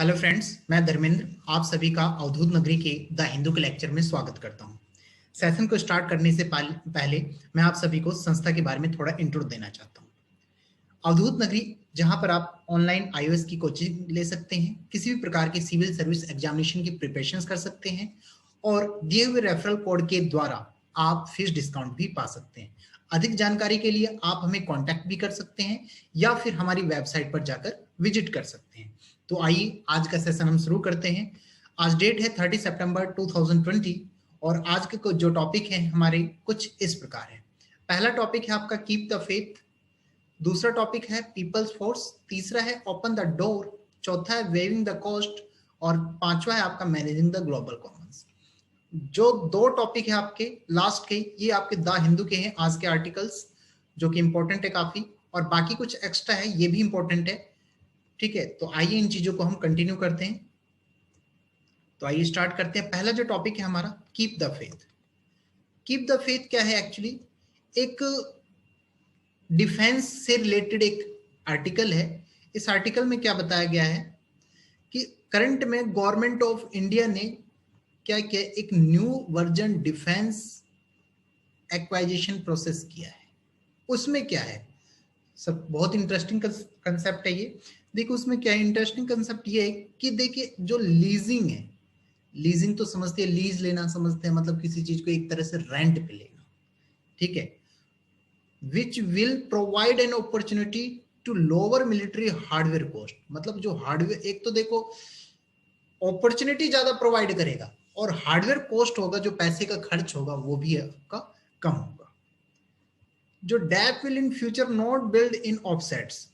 Hello friends, मैं धर्मेंद्र आप सभी का अवधूत नगरी के द हिंदू के लेक्चर में स्वागत करता हूं। सेशन को स्टार्ट करने से पहले मैं आप सभी को संस्था के बारे में थोड़ा इंट्रो देना चाहता हूं। अवधूत नगरी, जहां पर आप ऑनलाइन आईओएस की कोचिंग ले सकते हैं, किसी भी प्रकार के सिविल सर्विस एग्जामिनेशन की प्रिपरेशन कर सकते हैं और दिए हुए रेफरल कोड के द्वारा आप फीस डिस्काउंट भी पा सकते हैं। अधिक जानकारी के लिए आप हमें कांटेक्ट भी कर सकते हैं या फिर हमारी वेबसाइट पर जाकर विजिट कर सकते हैं। तो आइए आज का सेशन हम शुरू करते हैं। आज डेट है 30 सितंबर 2020 और आज के जो टॉपिक हैं हमारे कुछ इस प्रकार है। पहला टॉपिक है आपका कीप द फेथ, दूसरा टॉपिक है पीपल्स फोर्स, तीसरा है ओपन द डोर, चौथा है वेविंग द कॉस्ट और पांचवा है आपका मैनेजिंग द ग्लोबल कॉमन्स। जो दो टॉपिक है आपके लास्ट के, ये आपके द हिंदू के हैं आज के आर्टिकल्स, जो कि इंपॉर्टेंट है काफी, और बाकी कुछ एक्स्ट्रा है ये भी इंपॉर्टेंट है। ठीक है, तो आइए इन चीजों को हम कंटिन्यू करते हैं। तो आइए स्टार्ट करते हैं। पहला जो टॉपिक है हमारा keep the faith. Keep the faith क्या है? एक्चुअली एक डिफेंस से रिलेटेड एक आर्टिकल है। इस आर्टिकल में क्या बताया गया है कि करंट में गवर्नमेंट ऑफ इंडिया ने क्या किया, एक न्यू वर्जन डिफेंस एक्वाइजिशन प्रोसेस किया है। उसमें क्या है, सब बहुत इंटरेस्टिंग कंसेप्ट है ये। देखो उसमें क्या है, इंटरेस्टिंग कंसेप्ट ये है कि देखिए जो लीजिंग है, लीजिंग तो समझते हैं, लीज लेना समझते हैं, मतलब किसी चीज को एक तरह से रेंट पे लेना। ठीक है, which will provide an opportunity to lower military hardware cost. मतलब जो हार्डवेयर, एक तो देखो अपॉर्चुनिटी ज्यादा प्रोवाइड करेगा और हार्डवेयर कॉस्ट होगा, जो पैसे का खर्च होगा वो भी आपका कम होगा। जो DAP will in future not build in offsets,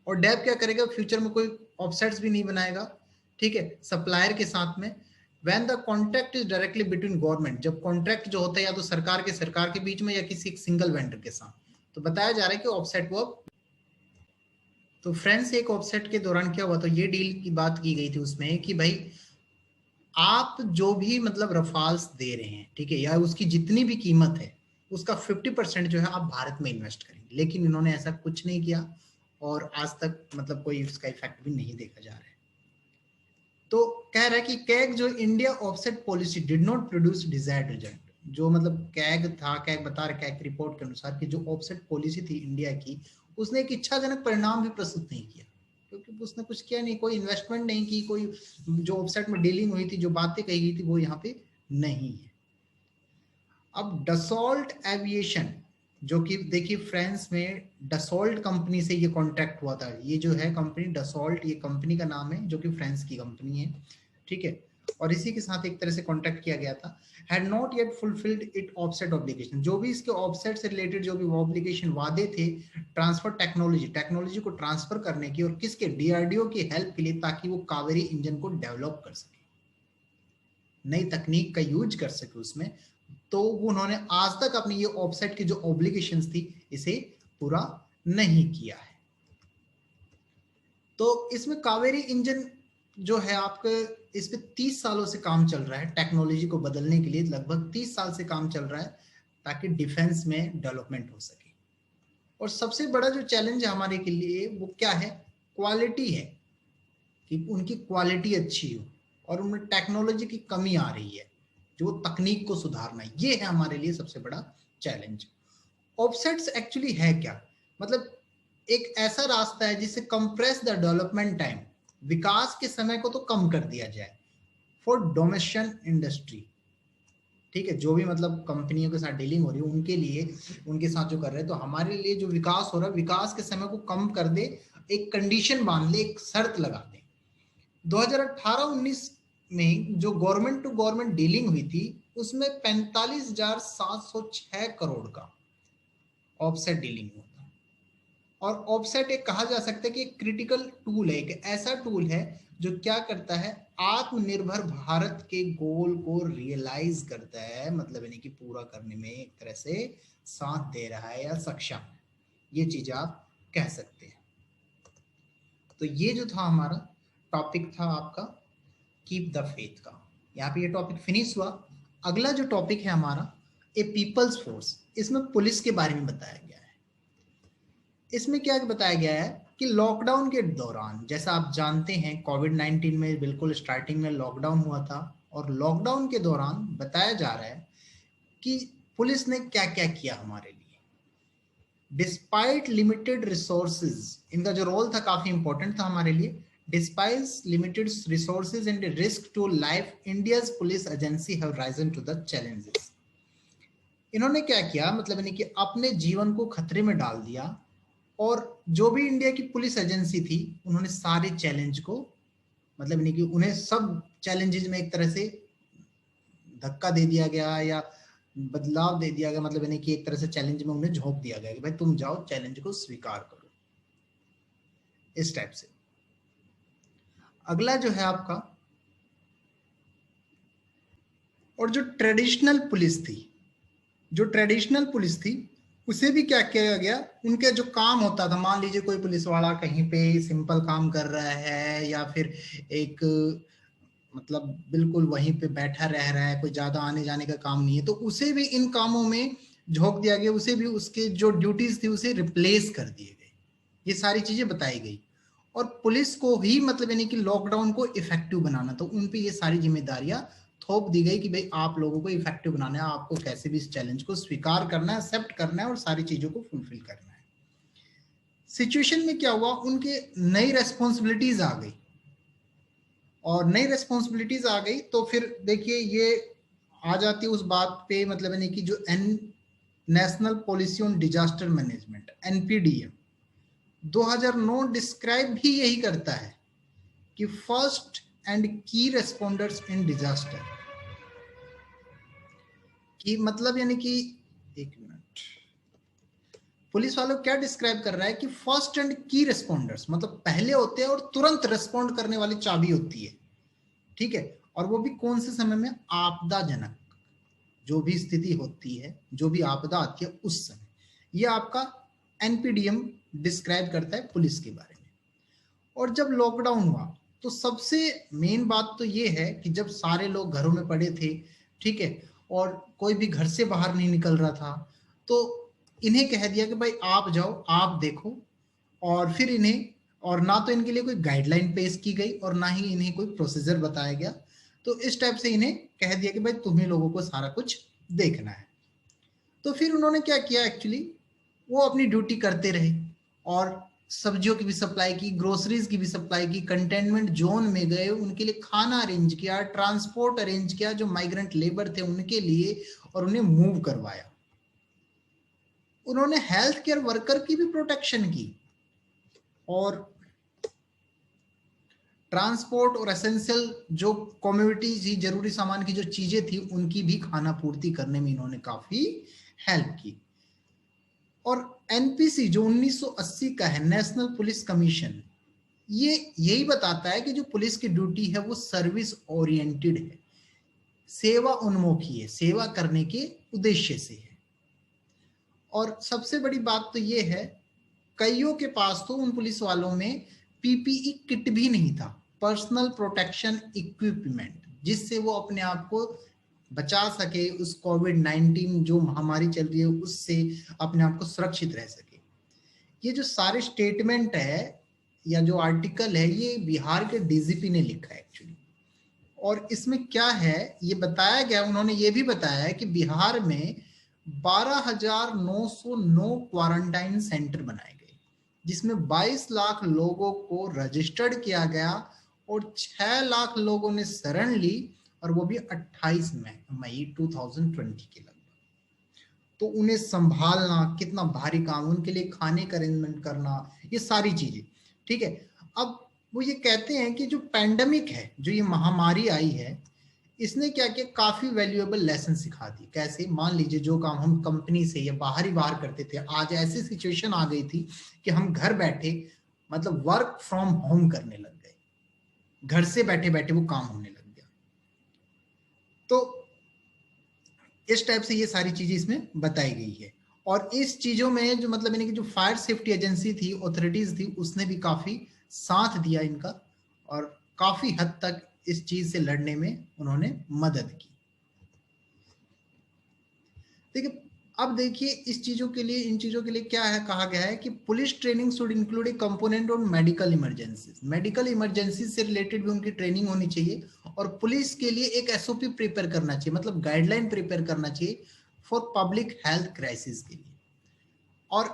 और डैप क्या करेगा, फ्यूचर में कोई ऑफसेट्स भी नहीं बनाएगा। ठीक है, सप्लायर के साथ में। When the contract is directly between government, जब कॉन्ट्रैक्ट जो होता है या तो सरकार के बीच में या किसी एक सिंगल वेंडर के साथ, तो बताया जा रहा है कि ऑफसेट वर्क। तो फ्रेंड्स एक ऑफसेट के दौरान क्या हुआ, तो ये डील की बात की गई थी उसमें कि भाई आप जो भी मतलब रफाल्स दे रहे हैं, ठीक है, या उसकी जितनी भी कीमत है उसका 50% जो है आप भारत में इन्वेस्ट करेंगे। लेकिन इन्होंने ऐसा कुछ नहीं किया और आज तक मतलब कोई इसका इफेक्ट भी नहीं देखा जा रहा है। तो कह रहा है कि कैग जो India offset policy did not produce desired result. जो मतलब कैग था, कैग बता रहा, कैग रिपोर्ट के अनुसार कि जो ऑफसेट पॉलिसी थी इंडिया की, उसने एक इच्छाजनक परिणाम भी प्रस्तुत नहीं किया, क्योंकि उसने कुछ किया नहीं, कोई इन्वेस्टमेंट नहीं की, कोई जो ऑफसेट में डीलिंग हुई थी, जो बातें कही गई थी वो यहाँ पे नहीं है। अब डसॉल्ट एविएशन, जो कि देखिए फ्रांस में डसॉल्ट कंपनी से ये कॉन्ट्रैक्ट हुआ था। ये जो है कंपनी डसॉल्ट, ये कंपनी का नाम है जो कि फ्रांस की कंपनी है। ठीक है, और इसी के साथ एक तरह से कॉन्ट्रैक्ट किया गया था। Had not yet fulfilled it offset obligation, जो भी इसके ऑफसेट से रिलेटेड जो भी ऑब्लिगेशन वादे थे, ट्रांसफर टेक्नोलॉजी को ट्रांसफर करने की, और किसके, डीआरडीओ की हेल्प के लिए, ताकि वो कावेरी इंजन को डेवलप कर सके, नई तकनीक का यूज कर सके उसमें। तो वो उन्होंने आज तक अपनी ये ऑफसेट की जो ऑब्लिगेशंस थी इसे पूरा नहीं किया है। तो इसमें कावेरी इंजन जो है आपके, इस पे 30 सालों से काम चल रहा है, टेक्नोलॉजी को बदलने के लिए लगभग 30 साल से काम चल रहा है, ताकि डिफेंस में डेवलपमेंट हो सके। और सबसे बड़ा जो चैलेंज है हमारे के लिए वो क्या है, क्वालिटी है, कि उनकी क्वालिटी अच्छी हो, और उनमें टेक्नोलॉजी की कमी आ रही है, जो तकनीक को सुधारना, ये है हमारे लिए सबसे बड़ा चैलेंज। ऑफसेट्स एक्चुअली है क्या, मतलब एक ऐसा रास्ता है जिससे कंप्रेस द डेवलपमेंट टाइम, विकास के समय को तो कम कर दिया जाए, फॉर डोमेस्टिक इंडस्ट्री। ठीक है, जो भी मतलब कंपनियों के साथ डीलिंग हो रही है उनके लिए, उनके साथ जो कर रहे हैं, तो हमारे लिए जो विकास हो रहा है, विकास के समय को कम कर दे, एक कंडीशन बांध ले, एक शर्त लगा दे। 2018-19 में जो गवर्नमेंट टू गवर्नमेंट डीलिंग हुई थी, उसमें 45,706 करोड़ का ऑफसेट डीलिंग हुआ था। और ऑफसेट एक कहा जा सकता है कि एक क्रिटिकल टूल है, एक ऐसा टूल है जो क्या करता है, आत्मनिर्भर भारत के गोल को रियलाइज करता है, मतलब यानी कि पूरा करने में एक तरह से साथ दे रहा है या सक्षम है, ये चीज आप कह सकते हैं। तो ये जो था हमारा टॉपिक था आपका कीप द फेथ का, यहाँ पे ये टॉपिक फिनिश हुआ। अगला जो टॉपिक है हमारा ए पीपल्स फोर्स, इसमें पुलिस के बारे में बताया गया है। इसमें क्या बताया गया है कि लॉकडाउन के दौरान, जैसा आप जानते हैं, कोविड-19 में बिल्कुल स्टार्टिंग में लॉकडाउन हुआ था, और लॉकडाउन के दौरान बताया जा रहा है कि पुलिस ने क्या-क्या किया हमारे लिए। डिस्पाइट लिमिटेड रिसोर्सेज, इनका जो रोल था काफी इंपॉर्टेंट था हमारे लिए। Despite limited resources and risk to life, India's police agency have risen to the challenges. इन्होंने क्या किया, मतलब यानी कि अपने जीवन को खतरे में डाल दिया, और जो भी इंडिया की पुलिस एजेंसी थी उन्होंने सारे चैलेंज को, मतलब यानी कि उन्हें सब चैलेंजेस में एक तरह से धक्का दे दिया गया या बदलाव दे दिया गया, मतलब यानी कि एक तरह से चैलेंज में उन्हें झोंक दिया गया कि भाई तुम जाओ चैलेंज को स्वीकार करो, इस टाइप से। अगला जो है आपका, और जो ट्रेडिशनल पुलिस थी उसे भी क्या किया गया, उनके जो काम होता था, मान लीजिए कोई पुलिस वाला कहीं पे सिंपल काम कर रहा है या फिर एक मतलब बिल्कुल वहीं पे बैठा रह रहा है, कोई ज्यादा आने जाने का काम नहीं है, तो उसे भी इन कामों में झोंक दिया गया, उसे भी उसके जो ड्यूटीज थी उसे रिप्लेस कर दिए गए। ये सारी चीजें बताई गई, और पुलिस को ही मतलब यानी कि लॉकडाउन को इफेक्टिव बनाना, तो उन पे ये सारी जिम्मेदारियां थोप दी गई कि भाई आप लोगों को इफेक्टिव बनाना है, आपको कैसे भी इस चैलेंज को स्वीकार करना है, एक्सेप्ट करना है और सारी चीजों को फुलफिल करना है। सिचुएशन में क्या हुआ, उनके नई रेस्पॉन्सिबिलिटीज आ गई, और नई रेस्पॉन्सिबिलिटीज आ गई तो फिर देखिए ये आ जाती है उस बात पे, मतलब यानी कि जो national policy on disaster management, NPDM 2009 describe भी यही करता है कि फर्स्ट एंड की रेस्पोंडर्स इन डिजास्टर, कि मतलब यानी कि, एक मिनट, पुलिस वालों क्या डिस्क्राइब कर रहा है कि फर्स्ट एंड की रेस्पोंडर्स मतलब पहले होते हैं और तुरंत रेस्पॉन्ड करने वाली चाबी होती है, ठीक है, और वो भी कौन से समय में, आपदाजनक, जो भी स्थिति होती है, जो भी आपदा आती है उस समय, ये आपका एनपीडीएम डिस्क्राइब करता है पुलिस के बारे में। और जब लॉकडाउन हुआ तो सबसे मेन बात तो ये है कि जब सारे लोग घरों में पड़े थे, ठीक है, और कोई भी घर से बाहर नहीं निकल रहा था, तो इन्हें कह दिया कि भाई आप जाओ, आप देखो, और फिर इन्हें, और ना तो इनके लिए कोई गाइडलाइन पेश की गई और ना ही इन्हें कोई प्रोसीजर बताया गया, तो इस टाइप से इन्हें कह दिया कि भाई तुम्हें लोगों को सारा कुछ देखना है। तो फिर उन्होंने क्या किया, एक्चुअली वो अपनी ड्यूटी करते रहे, और सब्जियों की भी सप्लाई की, ग्रोसरीज की भी सप्लाई की, कंटेनमेंट जोन में गए, उनके लिए खाना अरेंज किया, ट्रांसपोर्ट अरेंज किया जो माइग्रेंट लेबर थे उनके लिए, और उन्हें मूव करवाया। उन्होंने हेल्थ केयर वर्कर की भी प्रोटेक्शन की, और ट्रांसपोर्ट और एसेंशियल जो कम्युनिटीज ही, जरूरी सामान की जो चीजें थी उनकी भी खाना पूर्ति करने में इन्होंने काफी हेल्प की। और एनपीसी जो 1980 का है, नेशनल पुलिस कमीशन, ये यही बताता है कि जो पुलिस की ड्यूटी है वो सर्विस ओरिएंटेड है, सेवा उन्मुखी है, सेवा करने के उद्देश्य से है। और सबसे बड़ी बात तो ये है, कईयों के पास तो उन पुलिस वालों में पीपीई किट भी नहीं था, पर्सनल प्रोटेक्शन इक्विपमेंट, जिससे वो अपने आप को बचा सके, उस कोविड-19 जो महामारी चल रही है उससे अपने आप को सुरक्षित रह सके। ये जो सारे स्टेटमेंट है या जो आर्टिकल है, ये बिहार के डीजीपी ने लिखा है एक्चुअली, और इसमें क्या है ये बताया गया, उन्होंने ये भी बताया है कि बिहार में 12,909 क्वारंटाइन सेंटर बनाए गए, जिसमें 22 लाख लोगों को रजिस्टर्ड किया गया, और 6 लाख लोगों ने शरण ली, और वो भी 28 मई 2020 के लगभग। तो उन्हें संभालना कितना भारी काम, उनके लिए खाने का अरेंजमेंट करना, ये सारी चीजें, ठीक है। अब वो ये कहते हैं कि जो पैंडेमिक है, जो ये महामारी आई है, इसने क्या किया, काफी वैल्यूएबल लेसन सिखा दी। कैसे, मान लीजिए जो काम हम कंपनी से या बाहर करते थे, आज ऐसी सिचुएशन आ गई थी कि हम घर बैठे मतलब वर्क फ्रॉम होम करने लग गए, घर से बैठे बैठे वो काम होने लग गया। तो इस टाइप से ये सारी चीजें इसमें बताई गई है, और इस चीजों में जो मतलब यानी कि जो फायर सेफ्टी एजेंसी थी, ऑथोरिटीज थी, उसने भी काफी साथ दिया इनका, और काफी हद तक इस चीज से लड़ने में उन्होंने मदद की। देखिए, अब देखिए इस चीजों के लिए, इन चीजों के लिए क्या है, कहा गया है कि police training should include A component on medical emergencies. Medical emergency से रिलेटेड भी उनकी ट्रेनिंग होनी चाहिए, और पुलिस के लिए एक एसओपी प्रिपेयर करना चाहिए, मतलब गाइडलाइन प्रिपेयर करना चाहिए फॉर पब्लिक हेल्थ क्राइसिस के लिए। और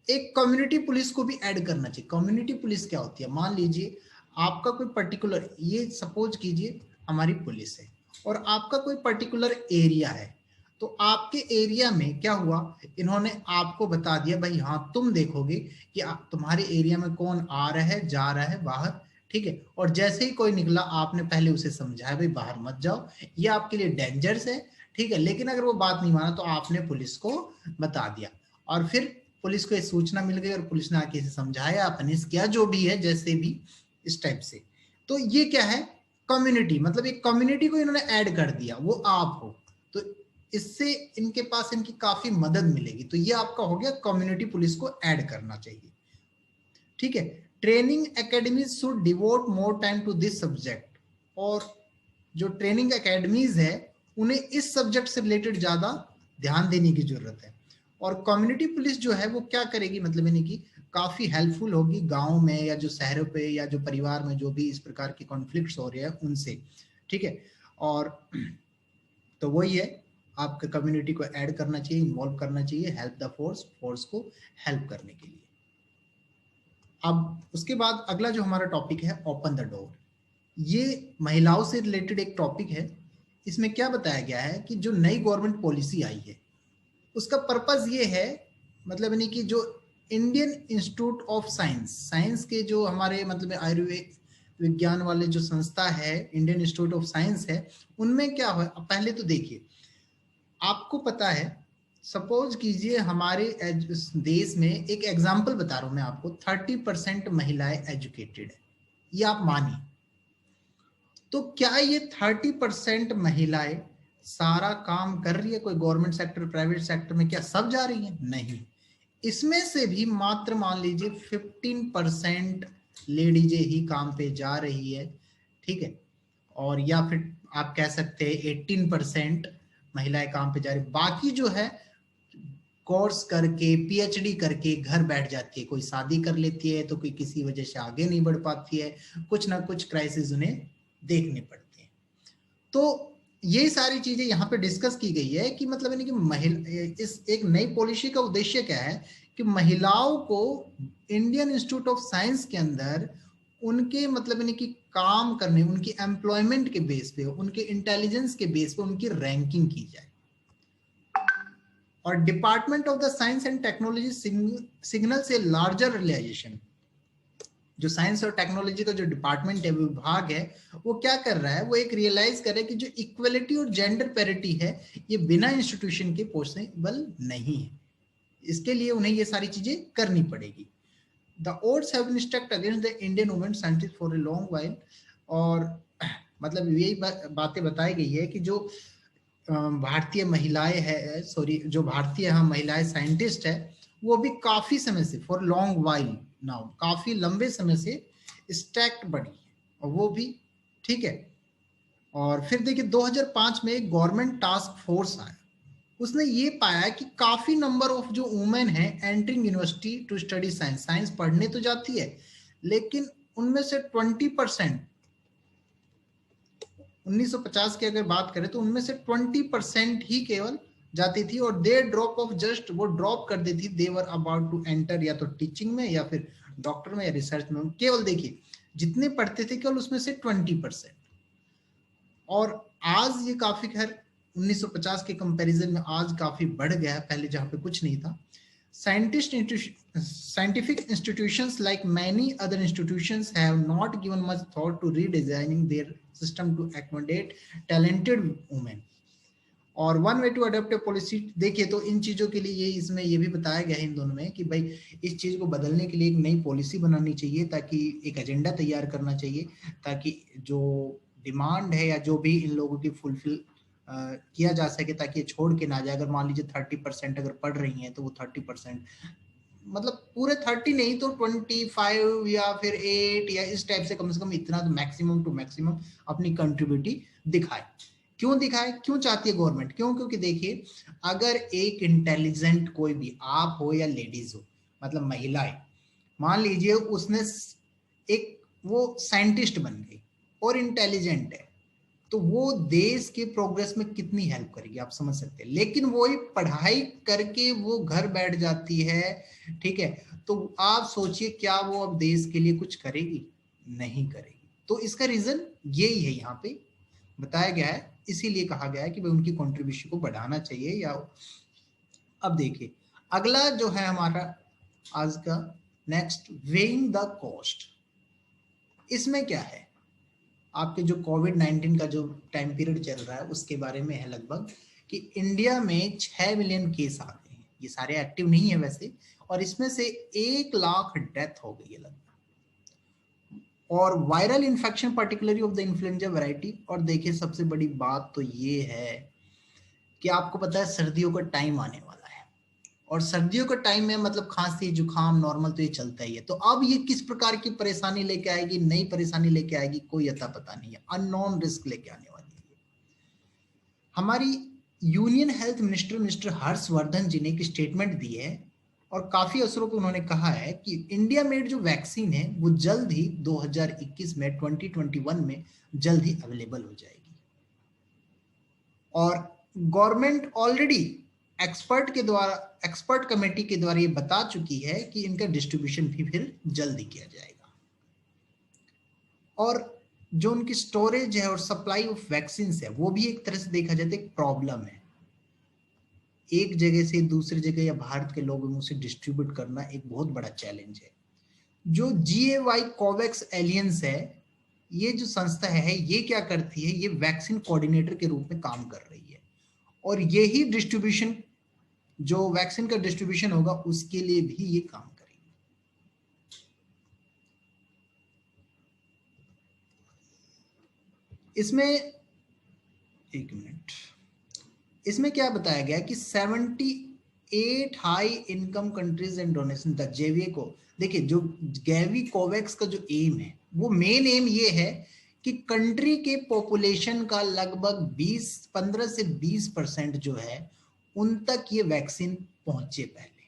एक कम्युनिटी पुलिस को भी ऐड करना चाहिए। कम्युनिटी पुलिस क्या होती है, मान लीजिए आपका कोई पर्टिकुलर, ये सपोज कीजिए हमारी पुलिस है और आपका कोई पर्टिकुलर एरिया है, तो आपके एरिया में क्या हुआ, इन्होंने आपको बता दिया भाई हाँ तुम देखोगे कि तुम्हारे एरिया में कौन आ रहा है जा रहा है बाहर, ठीक है, और जैसे ही कोई निकला आपने पहले उसे समझाया भाई बाहर मत जाओ, ये आपके लिए डेंजरस है, ठीक है, लेकिन अगर वो बात नहीं माना तो आपने पुलिस को बता दिया, और फिर पुलिस को ये सूचना मिल गई और पुलिस ने आके इसे समझाया, पनिश किया, जो भी है जैसे भी इस टाइप से। तो ये क्या है, कम्युनिटी, मतलब एक कम्युनिटी को इन्होंने ऐड कर दिया, वो आप हो, तो इससे इनके पास इनकी काफी मदद मिलेगी। तो ये आपका हो गया, कम्युनिटी पुलिस को ऐड करना चाहिए, ठीक है। Training academies should devote more time to this subject, और जो ट्रेनिंग एकेडमीज है उन्हें इस सब्जेक्ट से रिलेटेड ज्यादा ध्यान देने की जरूरत है। और कम्युनिटी पुलिस जो है वो क्या करेगी, मतलब यानी कि काफी हेल्पफुल होगी गांव में या जो शहरों पे या जो परिवार में जो भी इस प्रकार के कॉन्फ्लिक्ट्स हो रहे हैं उनसे, ठीक है। और तो वही है, आपके कम्युनिटी को ऐड करना चाहिए, इन्वॉल्व करना चाहिए, हेल्प द फोर्स, फोर्स को हेल्प करने के लिए। अब उसके बाद अगला जो हमारा टॉपिक है, ओपन द डोर। ये महिलाओं से रिलेटेड एक टॉपिक है। इसमें क्या बताया गया है कि जो नई गवर्नमेंट पॉलिसी आई है उसका पर्पस ये है, मतलब यानी कि जो Indian institute of science, science के जो हमारे मतलब आयुर्वेद विज्ञान वाले जो संस्था है, इंडियन इंस्टीट्यूट ऑफ साइंस है, उनमें क्या है, पहले तो देखिए आपको पता है, सपोज कीजिए हमारे देश में, एक एग्जाम्पल बता रहा हूं मैं आपको, 30% महिलाएं एजुकेटेड है, ये आप मानिए, तो क्या ये 30% महिलाएं सारा काम कर रही है, कोई गवर्नमेंट सेक्टर प्राइवेट सेक्टर में क्या सब जा रही है, नहीं, इसमें से भी मात्र मान लीजिए 15% लेडीजें ही काम पे जा रही है, ठीक है, और या फिर आप कह सकते हैं 18% महिलाएं काम पे जा रही, बाकी जो है कोर्स करके पीएचडी करके घर बैठ जाती है, कोई शादी कर लेती है तो कोई किसी वजह से आगे नहीं बढ़ पाती है, कुछ ना कुछ क्राइसिस उन्हें देखने पड़ते हैं। तो ये सारी चीजें यहाँ पे डिस्कस की गई है कि मतलब यानी कि महिला, इस एक नई पॉलिसी का उद्देश्य क्या है कि महिलाओं को इंडियन इंस्टीट्यूट ऑफ साइंस के अंदर उनके मतलब यानी कि काम करने, उनकी एम्प्लॉयमेंट के बेस पे, उनके इंटेलिजेंस के बेस पे उनकी रैंकिंग की जाए। और department of the science and technology signal से लार्जर रियलाइजेशन, जो साइंस और टेक्नोलॉजी का जो डिपार्टमेंट है, विभाग है, वो क्या कर रहा है, वो एक रियलाइज कर रहा है कि जो इक्वलिटी और जेंडर पैरिटी है ये बिना इंस्टीट्यूशन के पॉसिबल नहीं है, इसके लिए उन्हें ये सारी चीजें करनी पड़ेगी। The odds have been stacked against the Indian women scientists for a long while, और मतलब यही बातें बताई गई है कि जो भारतीय महिलाएं है, सॉरी जो भारतीय हम महिलाएं साइंटिस्ट है, वो भी काफी समय से, फॉर लॉन्ग वाइल नाउ, काफी लंबे समय से स्टैक्ड बढ़ी है, और वो भी, ठीक है। और फिर देखिए 2005 में एक गवर्नमेंट टास्क फोर्स आया, उसने ये पाया कि काफी नंबर ऑफ जो वुमेन है entering university to study science, science पढ़ने तो जाती है, लेकिन उनमें से 20%, 1950 की अगर बात करें तो उनमें से 20% ही केवल जाती थी, और दे ड्रॉप ऑफ जस्ट, वो ड्रॉप कर देती, दे वर अबाउट टू एंटर या तो टीचिंग में या फिर डॉक्टर में या रिसर्च में, केवल देखिए जितने पढ़ते थे केवल उसमें से 20%। और आज ये काफी, खैर 1950 के कंपैरिजन में आज काफी बढ़ गया है, पहले जहां पे कुछ नहीं था। Scientific institutions like many other institutions have not given much thought to redesigning their system to accommodate talented women. और one way to adopt a policy, देखिए तो इन चीजों के लिए ये इसमें ये भी बताया गया है इन दोनों में कि भाई इस चीज को बदलने के लिए एक नई पॉलिसी बनानी चाहिए, ताकि एक एजेंडा तैयार करना चाहिए, ताकि जो डिमांड है या जो भी इन लोगों की फुलफिल किया जा सके, ताकि ये छोड़ के ना जाए। अगर मान लीजिए 30% अगर पढ़ रही हैं तो वो 30%, मतलब पूरे 30 नहीं तो 25 या फिर 8 या इस टाइप से कम इतना तो मैक्सिमम टू मैक्सिमम अपनी कंट्रीब्यूटी दिखाए, क्यों दिखाए, क्यों चाहती है गवर्नमेंट, क्यों? क्योंकि देखिए अगर एक इंटेलिजेंट कोई भी, आप हो या लेडीज हो, मतलब महिलाएं, मान लीजिए उसने एक वो साइंटिस्ट बन गई और इंटेलिजेंट है, तो वो देश के प्रोग्रेस में कितनी हेल्प करेगी, आप समझ सकते हैं। लेकिन वही पढ़ाई करके वो घर बैठ जाती है, ठीक है, तो आप सोचिए क्या वो अब देश के लिए कुछ करेगी? नहीं करेगी। तो इसका रीजन यही है, यहाँ पे बताया गया है, इसीलिए कहा गया है कि भाई उनकी कंट्रीब्यूशन को बढ़ाना चाहिए। या अब देखिए अगला जो है हमारा आज का नेक्स्ट, वेइंग द कॉस्ट। इसमें क्या है, आपके जो कोविड-19 का जो टाइम पीरियड चल रहा है उसके बारे में है लगभग, कि इंडिया में 6 मिलियन केस आ गए हैं, ये सारे एक्टिव नहीं है वैसे, और इसमें से 1 लाख डेथ हो गई है लगभग। और viral infection particularly of the influenza variety. और देखिए सबसे बड़ी बात तो ये है कि आपको पता है सर्दियों का टाइम आने वाला है, और सर्दियों का टाइम में मतलब खांसी जुकाम नॉर्मल तो ये चलता ही है। तो अब ये किस प्रकार की परेशानी लेके आएगी, नई परेशानी लेके आएगी, कोई अता पता नहीं है, अननोन रिस्क लेके आने वाली है। हमारी union health minister mister Harshvardhan ji ने एक स्टेटमेंट दी है, और काफी अवसरों पर उन्होंने कहा है कि इंडिया मेड जो वैक्सीन है वो जल्द ही 2021 में 2021 में जल्द ही अवेलेबल हो जाएगी। और गवर्नमेंट ऑलरेडी एक्सपर्ट कमेटी के द्वारा ये बता चुकी है कि इनका डिस्ट्रीब्यूशन भी फिर जल्दी किया जाएगा। और जो उनकी स्टोरेज है और सप्लाई ऑफ वैक्सीन है वो भी एक तरह से देखा जाए तो एक प्रॉब्लम है। एक जगह से दूसरी जगह या भारत के लोगों में उसे डिस्ट्रीब्यूट करना एक बहुत बड़ा चैलेंज है। जो GAVI कोवैक्स एलियंस है, ये जो संस्था है ये क्या करती है, ये वैक्सीन कोऑर्डिनेटर के रूप में काम कर रही है, और यही डिस्ट्रीब्यूशन, जो वैक्सीन का डिस्ट्रीब्यूशन होगा उसके लिए भी ये काम करेगी। इसमें एक मिनट, इसमें क्या बताया गया कि 78 high income countries and donation the JVA को। देखिए जो गैवी कोवैक्स का जो एम है, वो मेन एम ये है कि कंट्री के पॉपुलेशन का लगभग 15 से 20% जो है उन तक ये वैक्सीन पहुंचे पहले।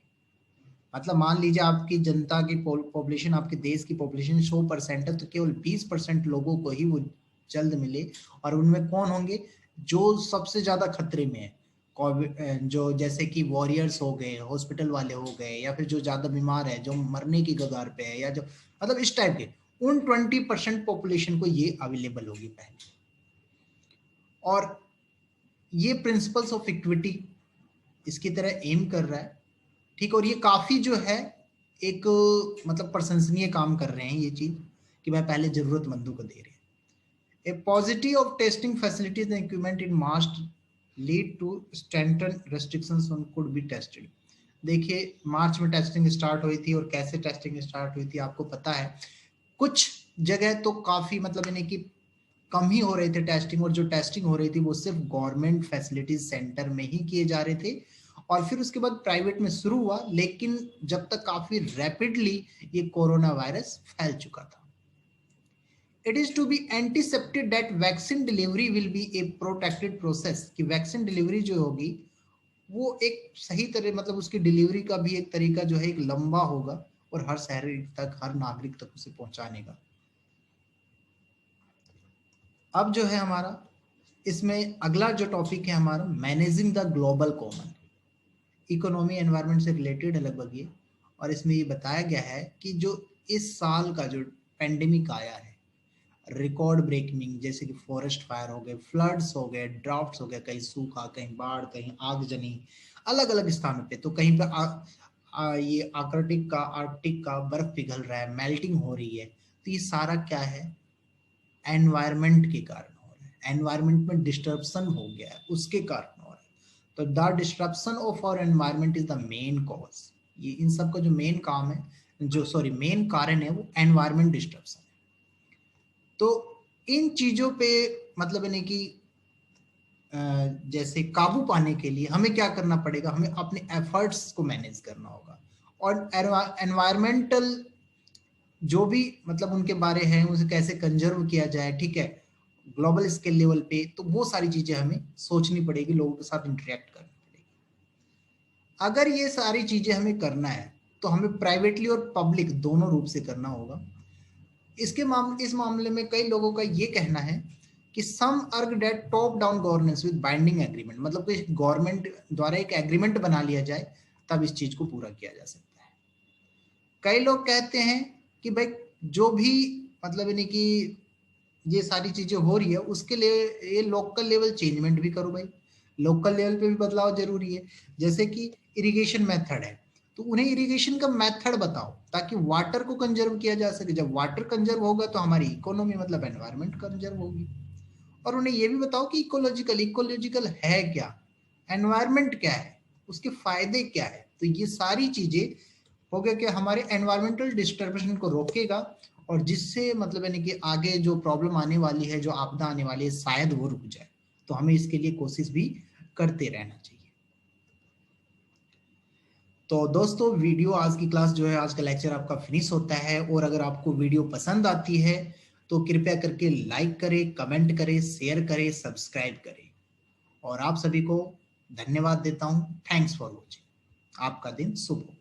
मतलब मान लीजिए आपकी जनता की पॉपुलेशन, आपके देश की पॉपुलेशन 100% है, तो केवल 20% लोगों को ही वो जल्द मिले। और उनमें कौन होंगे, जो सबसे ज्यादा खतरे में है, जो जैसे कि वॉरियर्स हो गए, हॉस्पिटल वाले हो गए, या फिर जो ज्यादा बीमार है, जो मरने की कगार पे है, या जो मतलब इस टाइप के, उन 20% पॉपुलेशन को ये अवेलेबल होगी पहले। और ये प्रिंसिपल्स ऑफ इक्विटी इसकी तरह एम कर रहा है, ठीक। और ये काफी जो है एक मतलब प्रशंसनीय काम कर रहे हैं ये चीज, कि भाई पहले जरूरतमंदों को दे रहे हैं। A positive of testing facilities and equipment in most lead to strengthen restrictions on could be tested. देखिए मार्च में टेस्टिंग स्टार्ट हुई थी, और कैसे टेस्टिंग स्टार्ट हुई थी आपको पता है, कुछ जगह तो काफी मतलब यानी कि कम ही हो रहे थे टेस्टिंग, और जो टेस्टिंग हो रही थी वो सिर्फ गवर्नमेंट फैसिलिटीज सेंटर में ही किए जा रहे थे, और फिर उसके बाद प्राइवेट में शुरू हुआ, लेकिन जब तक काफी रैपिडली ये कोरोना वायरस फैल चुका था। It is to be anticipated that vaccine delivery will be a protected process, कि वैक्सीन डिलीवरी जो होगी वो एक सही तरह, मतलब उसकी डिलीवरी का भी एक तरीका जो है एक लंबा होगा, और हर शहरी तक, हर नागरिक तक उसे पहुंचाने का। अब जो है हमारा इसमें अगला जो टॉपिक है हमारा, managing the global common. Economy environment से रिलेटेड है लगभग ये, और इसमें ये बताया गया है कि जो इस साल का जो पेंडेमिक आया है, रिकॉर्ड ब्रेकिंग, जैसे कि फॉरेस्ट फायर हो गए, फ्लड्स हो गए, ड्राफ्ट्स हो गए, कहीं सूखा, कहीं बाढ़, कहीं आगजनी, अलग अलग स्थानों पे। तो कहीं पे ये आर्कटिक का बर्फ पिघल रहा है, मेल्टिंग हो रही है, तो ये सारा क्या है, एनवायरनमेंट के कारण हो रहा है, एनवायरनमेंट में डिस्टर्बन हो गया है उसके कारण हो रहा है। तो the disruption of our environment is the main cause. ये इन सब का जो मेन काम है, जो मेन कारण है वो एनवायरनमेंट डिस्ट्रप्शन है। तो इन चीजों पे मतलब यानी कि जैसे काबू पाने के लिए हमें क्या करना पड़ेगा, हमें अपने एफर्ट्स को मैनेज करना होगा, और एनवायरमेंटल जो भी मतलब उनके बारे हैं उसे कैसे कंजर्व किया जाए, ठीक है, ग्लोबल स्केल लेवल पे, तो वो सारी चीजें हमें सोचनी पड़ेगी, लोगों के साथ इंटरेक्ट करनी पड़ेगी। अगर ये सारी चीजें हमें करना है तो हमें प्राइवेटली और पब्लिक दोनों रूप से करना होगा। इस मामले में कई लोगों का ये कहना है कि सम अर्ग that top down governance with binding agreement, मतलब कि गवर्नमेंट द्वारा एक एग्रीमेंट बना लिया जाए तब इस चीज को पूरा किया जा सकता है। कई लोग कहते हैं कि भाई जो भी मतलब यानी कि ये सारी चीजें हो रही है उसके लिए ये लोकल लेवल चेंजमेंट भी करो भाई, लोकल लेवल पे भी बदलाव जरूरी है। जैसे कि इरिगेशन मेथड है तो उन्हें इरिगेशन का मेथड बताओ ताकि वाटर को कंजर्व किया जा सके। जब वाटर कंजर्व होगा तो हमारी इकोनॉमी मतलब एनवायरनमेंट कंजर्व होगी। और उन्हें ये भी बताओ कि इकोलॉजिकल है क्या, एनवायरनमेंट क्या है, उसके फायदे क्या है। तो ये सारी चीजें हो गया कि हमारे एनवायरमेंटल डिस्टर्बेशन को रोकेगा और जिससे मतलब यानी कि आगे जो प्रॉब्लम आने वाली है, जो आपदा आने वाली है, शायद वो रुक जाए। तो हमें इसके लिए कोशिश भी करते रहना चाहिए। तो दोस्तों वीडियो आज की क्लास जो है, आज का लेक्चर आपका फिनिश होता है। और अगर आपको वीडियो पसंद आती है तो कृपया करके लाइक करें, कमेंट करें, शेयर करें, सब्सक्राइब करें। और आप सभी को धन्यवाद देता हूं। Thanks for watching. आपका दिन शुभ हो।